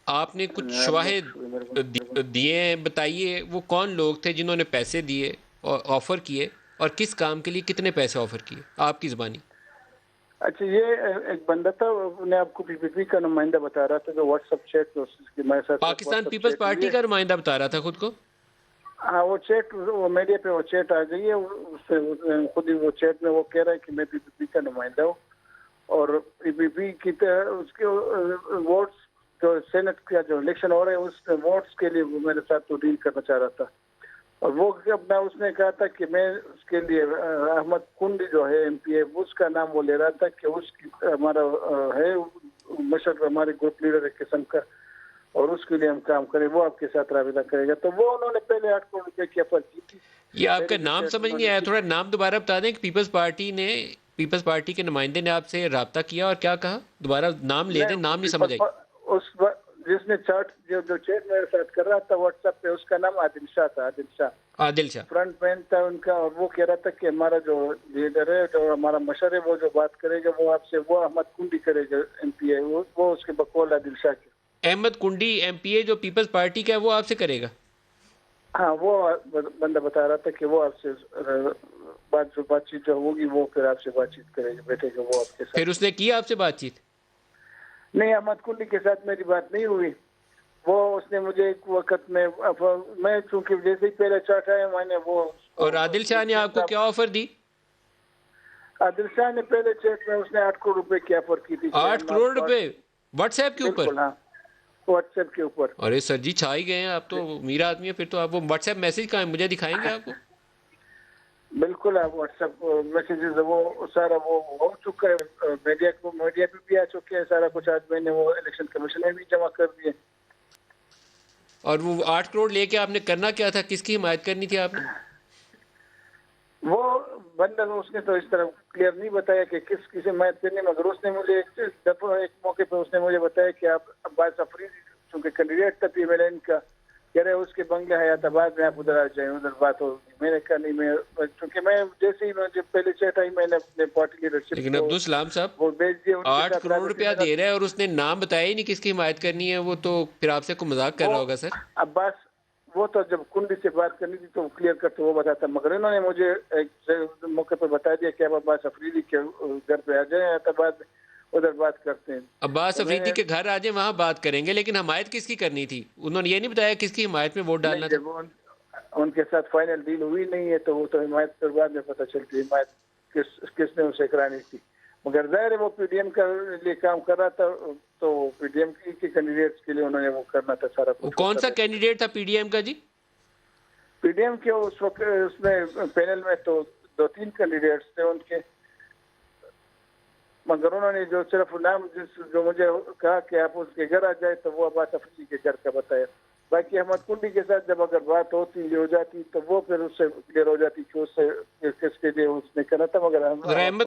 आपने कुछ शवाहिद मेरे दिए हैं, बताइए वो कौन लोग थे जिन्होंने पैसे दिए और ऑफ़र किए, और किस काम के लिए कितने पैसे ऑफ़र किए, आपकी ज़ुबानी। अच्छा, ये एक बंदा था, उन्हें आपको पीपीपी का नुमाइंदा बता रहा था, जो व्हाट्सएप चैट पे उसकी मेरे साथ पाकिस्तान व्हाट्सएप पीपल्स चैट हुई पार्टी है। का नुमाइंदा बता रहा था खुद को। हाँ, वो चैट, वो मीडिया पे वो चैट आ गई है, उससे खुद ही वो चैट में वो कह रहा है कि मैं पीपीपी का नुमाइंदा हूँ, और पीपीपी की उसके वोट्स, जो सेनेट का जो इलेक्शन हो रहा है उस वोट्स के लिए वो मेरे साथ तो डील करना चाह रहा था। और वो अपना उसने कहा था कि मैं उसके लिए अहमद कुंडी जो है एमपी है, उसका नाम वो ले रहा था कि उसकी हमारा है मशर, हमारे ग्रुप लीडर एक किस्म का, और उसके लिए हम काम करें, वो आपके साथ राबिता करेगा। तो वो उन्होंने पहले 8 करोड़ रुपए की ऑफर की थी। ये आपका पहले जो नाम चेक समझ नहीं उन्होंने आया, की थोड़ा थी। नाम दोबारा बता दें कि पीपल्स पार्टी के नुमाइंदे ने आपसे रब्ता किया और क्या कहा, दोबारा नाम ले दें, नहीं, नाम नहीं समझ आई। उस जिसने चैट जो जो चैट मेरे साथ कर रहा था व्हाट्सएप पे, उसका नाम आदिल शाह था, आदिल शाह। आदिल शाह। फ्रंट मैन था उनका, और वो कह रहा था कि हमारा जो लीडर है, जो हमारा मशर है, वो जो बात करेगा वो आपसे, वो अहमद कुंडी करेगा एमपी है, वो उसके बकौल आदिल शाह के। अहमद कुंडी एमपीए जो पीपल्स पार्टी का है वो आपसे करेगा। हाँ, वो बंदा बता रहा था कि वो आपसे बातचीत जो होगी वो फिर आपसे बातचीत करेगा, बैठेगा वो आपके साथ। फिर उसने की आपसे बातचीत। नहीं, अहमद कुंडी के साथ मेरी बात नहीं हुई। वो उसने मुझे एक वक्त में मैं चूंकि जैसे ही पहले चार्ट आया मैंने वो और आदिल शाह ने आपको क्या ऑफर दी। आदिल शाह ने पहले चेक में उसने 8 करोड़ रुपए की ऑफर की थी कि 8 हम करोड़ आपको रुपए व्हाट्सएप के ऊपर। बिल्कुल, हाँ, व्हाट्सएप के ऊपर। अरे सर जी, छा ही गए हैं आप तो, अमीर आदमी है फिर तो। आप वो व्हाट्सएप मैसेज कहाँ है, मुझे दिखाएंगे आपको। बिल्कुल, आप व्हाट्सएप मैसेजेस वो सारा वो हो चुका है, मीडिया पे भी आ चुके हैं सारा कुछ। आज मैंने वो इलेक्शन कमीशन में भी जमा कर दिए। और वो 8 करोड़ लेके आपने करना क्या था, किसकी हिमायत करनी थी आपने। वो बंदा उसने तो इस तरह क्लियर नहीं बताया कि किस किसे मैच करने, मगर उसने मुझे एक मौके पर उसने मुझे बताया कि आप अब्बास अफरीदी चूंकि कैंडिडेट था पीएमएलएन का, कह रहे उसके बंगले हयाताबाद में आप उधर आ जाए, उधर बात होगी। मैंने कहा नहीं, मैं चूंकि मैं जैसे ही मुझे पहले चेट आई मैंने अपने पार्टी लीडरशिप लेकिन को अब्दुल सलाम साहब, वो भेज दिया, उनके 8 साथ करोड़ राबते रुपया में ना। दे रहा है और उसने नाम बताया ही नहीं किसकी हिमायत करनी है, वो तो फिर आपसे को मजाक कर वो रहा होगा सर। अब्बास, वो तो जब कुंडी से बात करनी थी तो क्लियर करते वो बताता, मगर इन्होंने मुझे एक मौके पर बता दिया कि आप अब्बास अफरीदी के घर पे आ जाए, तब बाद उधर बात करते हैं। अब्बास तो अफरीदी मैंने के घर आ जाए, वहां बात करेंगे, लेकिन हिमायत किसकी करनी थी उन्होंने ये नहीं बताया, किसकी हिमायत में वोट नहीं, डालना था। जब उनके साथ फाइनल डील हुई नहीं है तो वो तो हिमायत पर बाद में पता चलती है हिमायत किसने उसे करानी थी। मगर जाहिर है वो पीडीएम का लिए काम कर रहा था, तो पीडीएम के कैंडिडेट्स के लिए उन्होंने वो करना था, सारा वो कुछ वो कौन कर सा रहे थे। कैंडिडेट था पीडीएम का जी। पीडीएम के उस वक्त उसमें पैनल में तो 2-3 कैंडिडेट्स थे उनके, मगर उन्होंने जो सिर्फ नाम जो मुझे कहा कि आप उसके घर आ जाए, तो वो अब्बास अफरीदी के घर का बताया। बाकी अहमद कुंडी के साथ जब अगर बात होती हो जाती तो वो फिर उससे क्लियर हो जाती कि उससे किसके लिए उसने करना था, मगर हम जरा